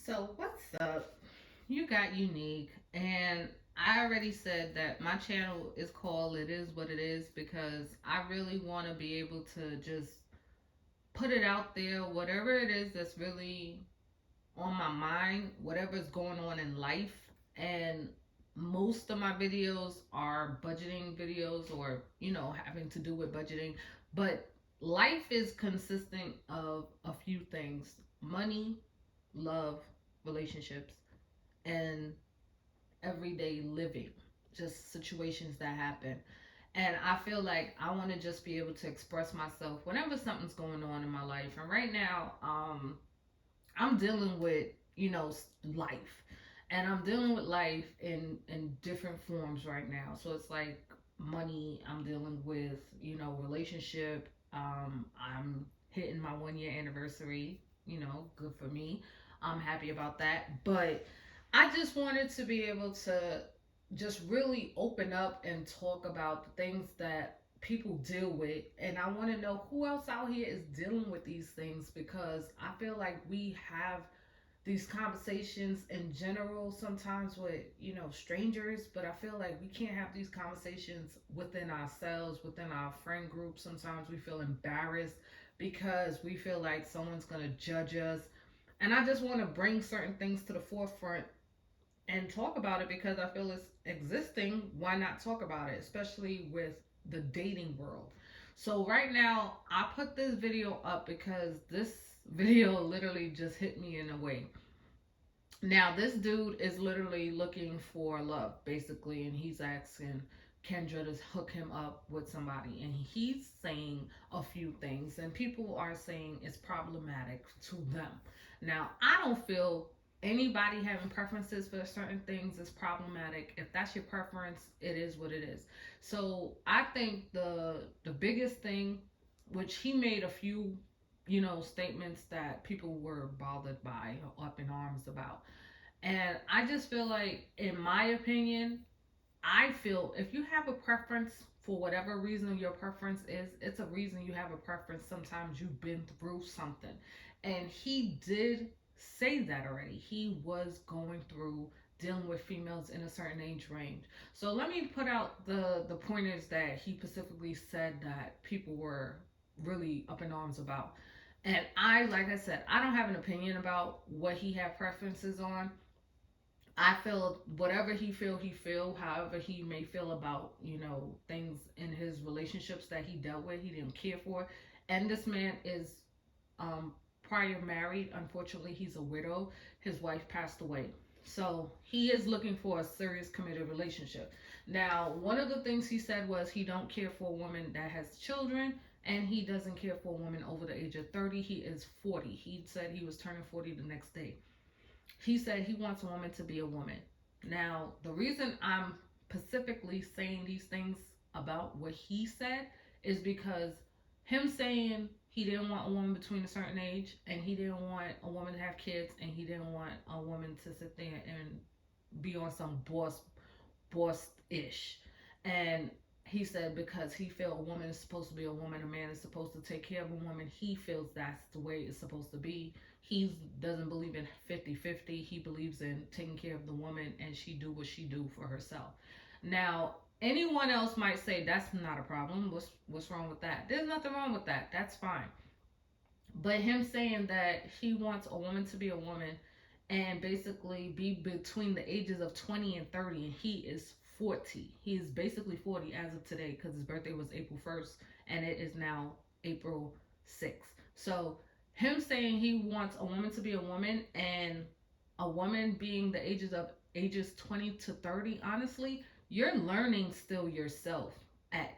So, what's up? You got unique, and I already said that my channel is called It Is What It Is because I really want to be able to just put it out there, whatever it is that's really on my mind, whatever's going on in life. And most of my videos are budgeting videos or, having to do with budgeting. But life is consisting of a few things: money, love, relationships, and everyday living, just situations that happen. And I feel like I want to just be able to express myself whenever something's going on in my life. And right now, I'm dealing with, life. And I'm dealing with life in different forms right now. So it's like money, I'm dealing with, relationship. I'm hitting my 1 year anniversary, good for me. I'm happy about that. But I just wanted to be able to just really open up and talk about the things that people deal with. And I want to know who else out here is dealing with these things, because I feel like we have these conversations in general sometimes with, strangers, but I feel like we can't have these conversations within ourselves, within our friend group. Sometimes we feel embarrassed because we feel like someone's going to judge us. And I just want to bring certain things to the forefront and talk about it because I feel it's existing. Why not talk about it, especially with the dating world? So, right now, I put this video up because this video literally just hit me in a way. Now, this dude is literally looking for love, basically, and he's asking Kendra to hook him up with somebody. And he's saying a few things, and people are saying it's problematic to them. Now, I don't feel anybody having preferences for certain things is problematic. If that's your preference, it is what it is. So, I think the biggest thing, which he made a few, statements that people were bothered by, up in arms about, and I just feel like, in my opinion, I feel if you have a preference for whatever reason your preference is, it's a reason you have a preference. Sometimes you've been through something. And he did say that already. He was going through dealing with females in a certain age range. So let me put out the pointers that he specifically said that people were really up in arms about. And like I said, I don't have an opinion about what he had preferences on. I feel whatever he feel, however he may feel about, things in his relationships that he dealt with, he didn't care for. And this man is um prior married. Unfortunately, he's a widow. His wife passed away. So he is looking for a serious committed relationship. Now, one of the things he said was he don't care for a woman that has children, and he doesn't care for a woman over the age of 30. He is 40. He said he was turning 40 the next day. He said he wants a woman to be a woman. Now, the reason I'm specifically saying these things about what he said is because him saying he didn't want a woman between a certain age, and he didn't want a woman to have kids, and he didn't want a woman to sit there and be on some boss ish. And he said because he felt a woman is supposed to be a woman, a man is supposed to take care of a woman. He feels that's the way it's supposed to be. He doesn't believe in 50-50. He believes in taking care of the woman and she do what she do for herself. Now, anyone else might say that's not a problem. What's wrong with that? There's nothing wrong with that. That's fine. But him saying that he wants a woman to be a woman and basically be between the ages of 20 and 30, and he is 40. He is basically 40 as of today because his birthday was April 1st and it is now April 6th. So him saying he wants a woman to be a woman and a woman being the ages 20 to 30, honestly, you're learning still yourself at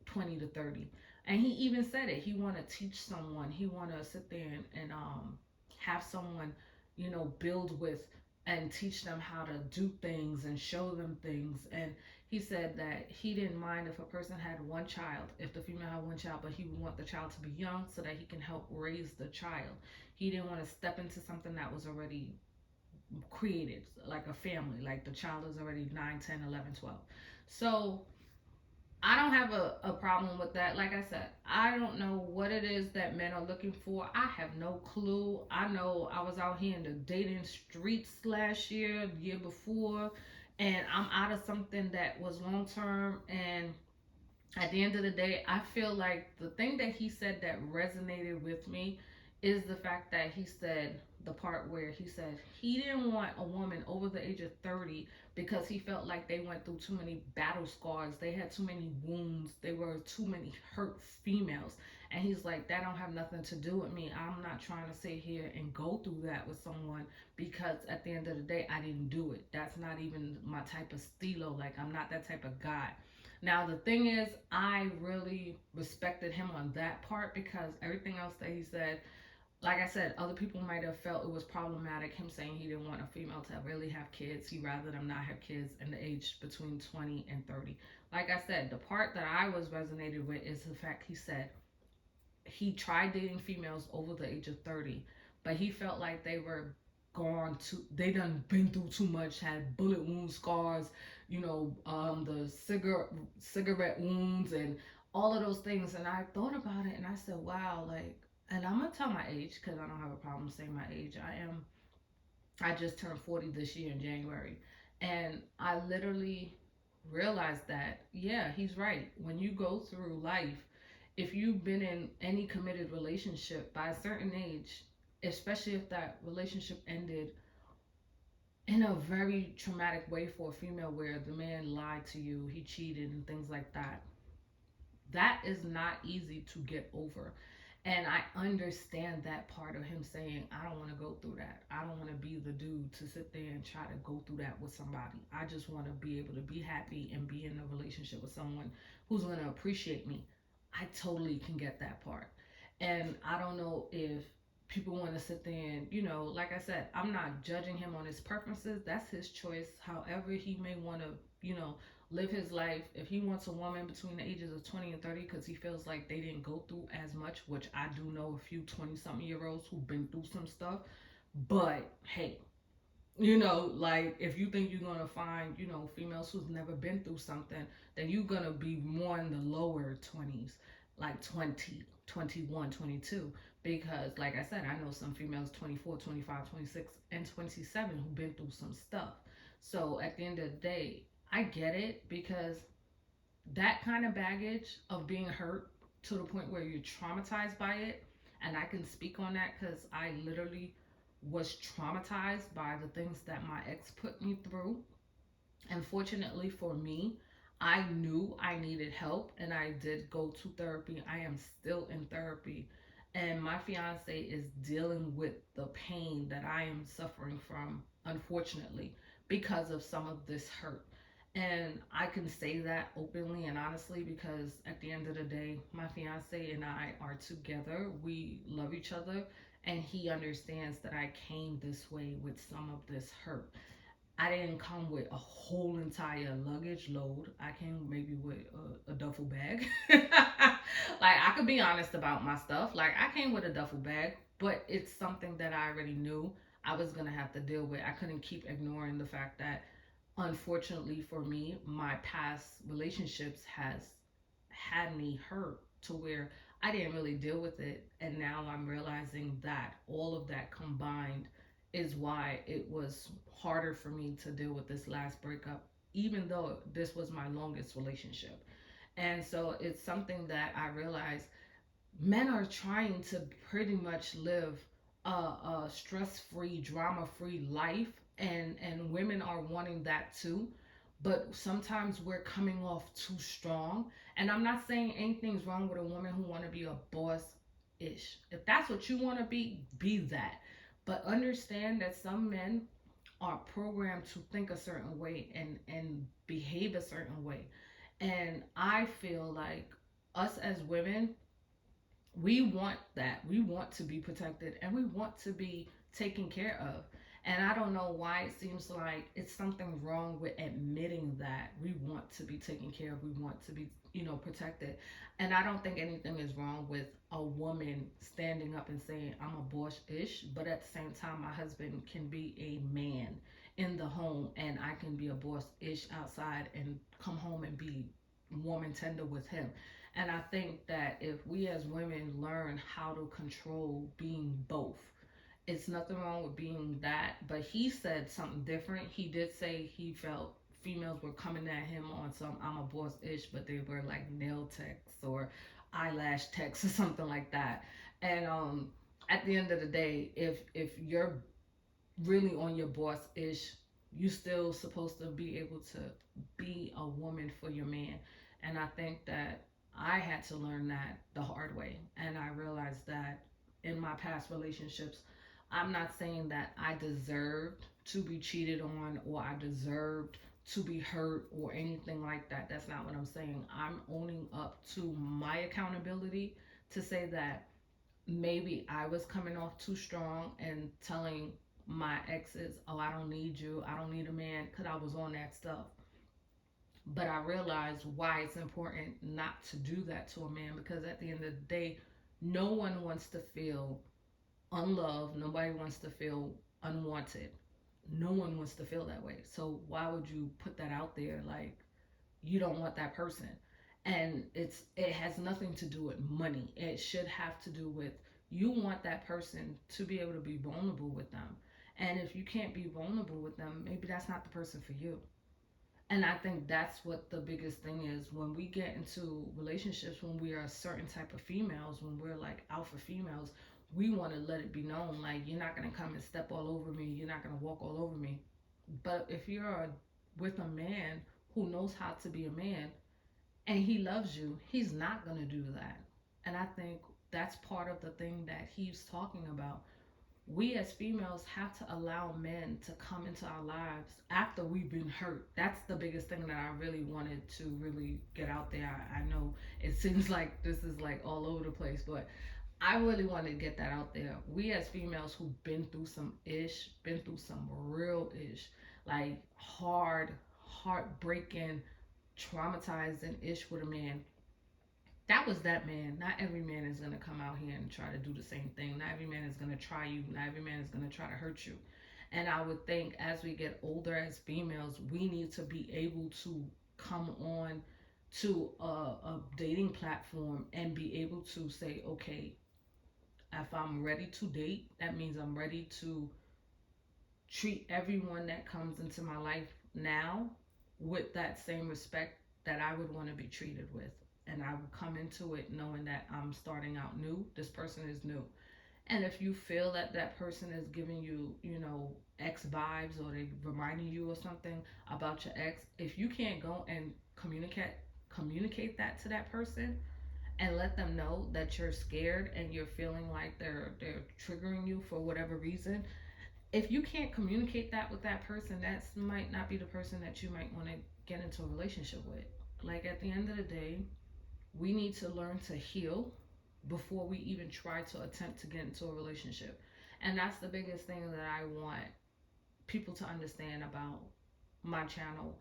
20 to 30. And he even said it. He want to teach someone. He want to sit there and have someone, build with and teach them how to do things and show them things. And he said that he didn't mind if a person had one child, if the female had one child, but he would want the child to be young so that he can help raise the child. He didn't want to step into something that was already created, like a family, like the child is already 9, 10, 11, 12. So I don't have a problem with that. Like I said, I don't know what it is that men are looking for. I have no clue. I know I was out here in the dating streets last year, the year before, and I'm out of something that was long term. And at the end of the day, I feel like the thing that he said that resonated with me is the fact that he said the part where he said he didn't want a woman over the age of 30 because he felt like they went through too many battle scars, they had too many wounds, they were too many hurt females. And he's like, that don't have nothing to do with me. I'm not trying to sit here and go through that with someone because at the end of the day, I didn't do it. That's not even my type of stilo. Like, I'm not that type of guy. Now, the thing is, I really respected him on that part because everything else that he said, like I said, other people might have felt it was problematic. Him saying he didn't want a female to really have kids. He rather them not have kids in the age between 20 and 30. Like I said, the part that I was resonated with is the fact he said he tried dating females over the age of 30, but he felt like they were gone too, they done been through too much, had bullet wound scars, the cigarette wounds and all of those things. And I thought about it and I said, wow, like, and I'm gonna tell my age because I don't have a problem saying my age. I just turned 40 this year in January. And I literally realized that, yeah, he's right. When you go through life, if you've been in any committed relationship by a certain age, especially if that relationship ended in a very traumatic way for a female where the man lied to you, he cheated, and things like that, that is not easy to get over. And I understand that part of him saying, I don't want to go through that. I don't want to be the dude to sit there and try to go through that with somebody. I just want to be able to be happy and be in a relationship with someone who's going to appreciate me. I totally can get that part. And I don't know if people want to sit there and, like I said, I'm not judging him on his preferences. That's his choice. However, he may want to, live his life. If he wants a woman between the ages of 20 and 30 because he feels like they didn't go through as much, which I do know a few 20 something year olds who've been through some stuff. But hey, like if you think you're gonna find, females who's never been through something, then you're gonna be more in the lower 20s, like 20, 21, 22. Because, like I said, I know some females 24, 25, 26, and 27 who've been through some stuff. So at the end of the day, I get it because that kind of baggage of being hurt to the point where you're traumatized by it, and I can speak on that because I literally was traumatized by the things that my ex put me through. And fortunately for me, I knew I needed help and I did go to therapy. I am still in therapy. And my fiance is dealing with the pain that I am suffering from, unfortunately, because of some of this hurt. And I can say that openly and honestly because at the end of the day, my fiance and I are together. We love each other, and he understands that I came this way with some of this hurt. I didn't come with a whole entire luggage load. I came maybe with a duffel bag. Like, I could be honest about my stuff. Like, I came with a duffel bag, but it's something that I already knew I was going to have to deal with. I couldn't keep ignoring the fact that, unfortunately for me, my past relationships has had me hurt to where I didn't really deal with it. And now I'm realizing that all of that combined is why it was harder for me to deal with this last breakup, even though this was my longest relationship. And so it's something that I realized men are trying to pretty much live a stress-free, drama-free life, and women are wanting that too. But sometimes we're coming off too strong. And I'm not saying anything's wrong with a woman who want to be a boss ish. If that's what you want to be that. But understand that some men are programmed to think a certain way and behave a certain way. And I feel like us as women, we want that. We want to be protected and we want to be taken care of. And I don't know why it seems like it's something wrong with admitting that we want to be taken care of. We want to be, protected. And I don't think anything is wrong with a woman standing up and saying, I'm a boss ish. But at the same time, my husband can be a man in the home and I can be a boss ish outside and come home and be woman tender with him. And I think that if we as women learn how to control being both, it's nothing wrong with being that. But he said something different. He did say he felt females were coming at him on some I'm a boss ish, but they were like nail techs or eyelash techs or something like that. And at the end of the day, if you're really on your boss ish, you still supposed to be able to be a woman for your man. And I think that I had to learn that the hard way. And I realized that in my past relationships, I'm not saying that I deserved to be cheated on or I deserved to be hurt or anything like that. That's not what I'm saying. I'm owning up to my accountability to say that maybe I was coming off too strong and telling my exes, oh, I don't need you, I don't need a man, because I was on that stuff. But I realized why it's important not to do that to a man, because at the end of the day, no one wants to feel unloved, nobody wants to feel unwanted. No one wants to feel that way. So why would you put that out there like you don't want that person? And it has nothing to do with money. It should have to do with you want that person to be able to be vulnerable with them. And if you can't be vulnerable with them, maybe that's not the person for you. And I think that's what the biggest thing is when we get into relationships, when we are a certain type of females, when we're like alpha females, we want to let it be known like you're not going to come and step all over me, you're not going to walk all over me. But if you're with a man who knows how to be a man and he loves you, he's not going to do that. And I think that's part of the thing that he's talking about. We as females have to allow men to come into our lives after we've been hurt. That's the biggest thing that I really wanted to really get out there. I know it seems like this is like all over the place, but I really want to get that out there. We as females who've been through some ish, been through some real ish, like hard, heartbreaking, traumatizing ish with a man, that was that man. Not every man is going to come out here and try to do the same thing. Not every man is going to try you. Not every man is going to try to hurt you. And I would think as we get older as females, we need to be able to come on to a dating platform and be able to say, okay, if I'm ready to date, that means I'm ready to treat everyone that comes into my life now with that same respect that I would want to be treated with. And I would come into it knowing that I'm starting out new. This person is new. And if you feel that that person is giving you, ex vibes or they reminding you of something about your ex, if you can't go and communicate that to that person and let them know that you're scared and you're feeling like they're triggering you for whatever reason, if you can't communicate that with that person, that might not be the person that you might want to get into a relationship with. Like at the end of the day, we need to learn to heal before we even try to attempt to get into a relationship. And that's the biggest thing that I want people to understand about my channel.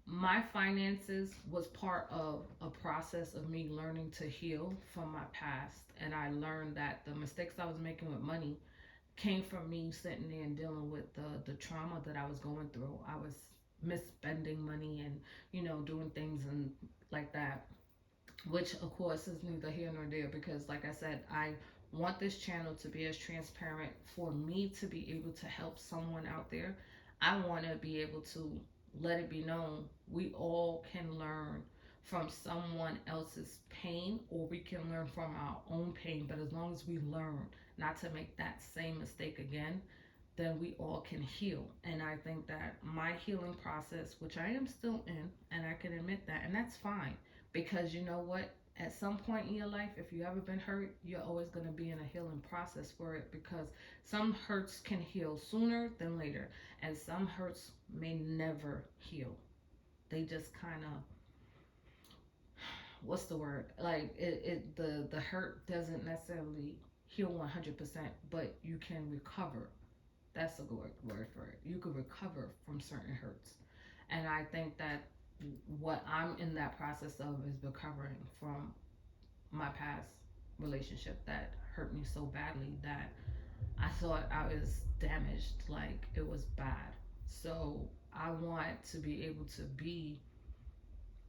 My finances was part of a process of me learning to heal from my past. And I learned that the mistakes I was making with money came from me sitting there and dealing with the trauma that I was going through. I was misspending money and, doing things and like that, which of course is neither here nor there because, like I said, I want this channel to be as transparent for me to be able to help someone out there. I want to be able to let it be known we all can learn from someone else's pain or we can learn from our own pain, but as long as we learn not to make that same mistake again, then we all can heal. And I think that my healing process, which I am still in, and I can admit that, and that's fine because you know what? At some point in your life, if you ever been hurt, you're always going to be in a healing process for it because some hurts can heal sooner than later, and some hurts may never heal. They just kind of, what's the word? Like the hurt doesn't necessarily heal 100%, but you can recover. That's a good word for it. You could recover from certain hurts. And I think that what I'm in that process of is recovering from my past relationship that hurt me so badly that I thought I was damaged, like it was bad. So I want to be able to be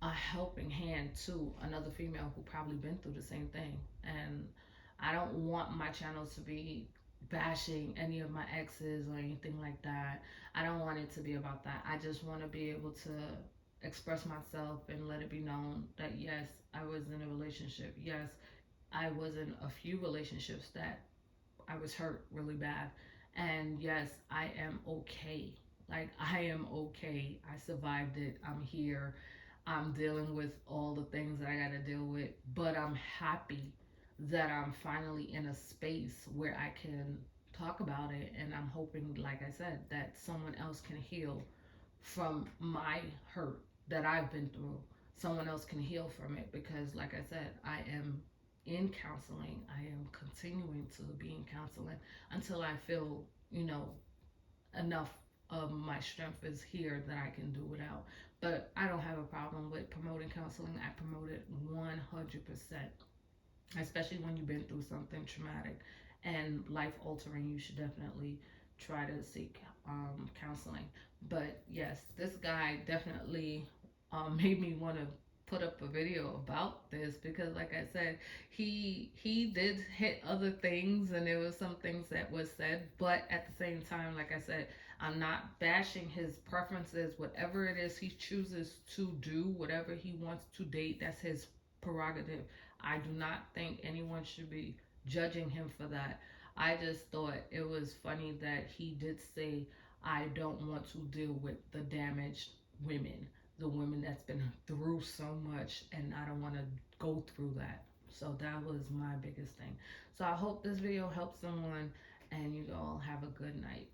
a helping hand to another female who probably been through the same thing. And I don't want my channel to be bashing any of my exes or anything like that. I don't want it to be about that. I just want to be able to express myself and let it be known that yes, I was in a relationship. Yes, I was in a few relationships that I was hurt really bad. And yes, I am okay. Like, I am okay. I survived it. I'm here. I'm dealing with all the things that I got to deal with. But I'm happy that I'm finally in a space where I can talk about it. And I'm hoping, like I said, that someone else can heal from my hurt that I've been through. Someone else can heal from it because, like I said, I am in counseling. I am continuing to be in counseling until I feel, you know, enough of my strength is here that I can do without. But I don't have a problem with promoting counseling. I promote it 100%, especially when you've been through something traumatic and life altering. You should definitely try to seek counseling. But yes, this guy definitely made me want to put up a video about this because, like I said, he did hit other things, and there was some things that was said. But at the same time, like I said, I'm not bashing his preferences. Whatever it is he chooses to do, whatever he wants to date, that's his prerogative. I do not think anyone should be judging him for that. I just thought it was funny that he did say, I don't want to deal with the damaged women, the women that's been through so much, and I don't want to go through that. So that was my biggest thing. So I hope this video helps someone, and you all have a good night.